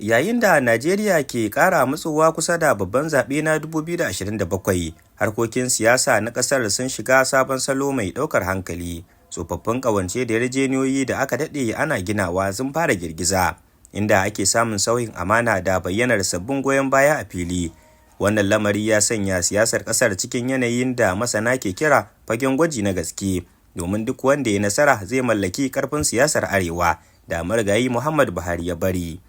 Yayin da Najeriya ke ƙara matsowa kusa da babban zaɓe na 2027, harkokin siyasa na ƙasar sun shiga sabon salo mai ɗaukar hankali. Tsofaffin ƙawance da yarjejeniyoyi da aka daɗe ana ginawa sun fara girgiza, inda ake samun sauyin amana da bayyanar sabbin goyon baya a fili. Wannan lamari ya sanya siyasar ƙasar cikin yanayin da masana ke kira fagen gwaji na gaske, domin duk wanda ya nasara zai mallaki ƙarfin siyasar Arewa da marigayi Muhammad Buhari ya bari.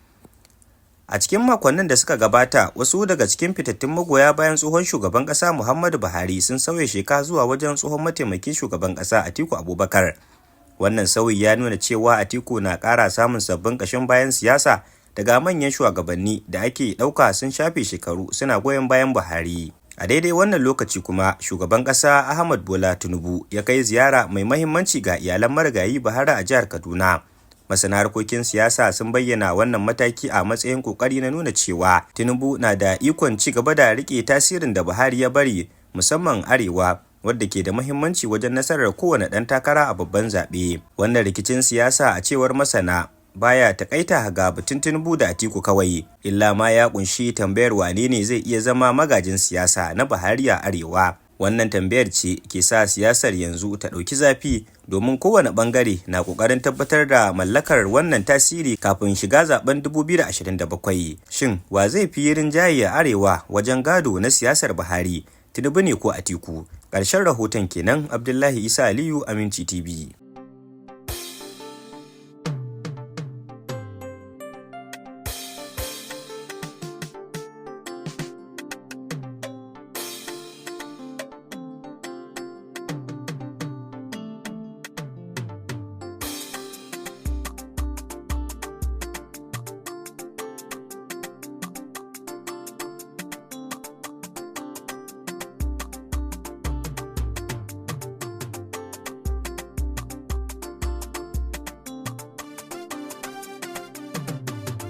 A cikin makonnin da suka gabata, wasu daga cikin fitattun magoya bayan tsohon shugaban ƙasa Muhammadu Buhari sun sauya sheka zuwa wajen tsohon mataimakin shugaban ƙasa Atiku Abubakar. Wannan sauyi ya nuna cewa Atiku na ƙara samun sabbin ƙashin bayan siyasa daga manyan shugabanni da ake ɗauka sun shafe shekaru suna goyon bayan Buhari. A daidai wannan lokaci kuma, shugaban ƙasa Ahmad Bola Tinubu ya kai ziyara mai mahimmanci ga iyalan marigayi Buhari a jihar Kaduna. Masana harkokin siyasa sun bayyana wannan mataki a matsayin kokari na nuna cewa Tinubu na da ikon ci gaba da rike tasirin da Buhari ya bari, musamman Arewa, wadda ke da muhimmanci wajen nasarar kowane ɗan takara a babban zaɓe. Wannan rikicin siyasa a cewar masana baya takaita ga batun Tinubu da Atiku kawai, illa ma ya kunshi tambayar wane ne zai iya zama magajin siyasa na Buhari a Arewa. Wannan tambayar ce ke sa siyasar yanzu ta ɗauki zafi, domin kowane ɓangare na ƙoƙarin tabbatar da mallakar wannan tasiri kafin shiga zaben 2027. Shin wa zai fi rinjaye a Arewa wajen gado na siyasar Buhari, Tinubu ne ko Atiku? Ƙarshen rahoton kenan. Abdullahi Isa Aliyu, Aminci TV.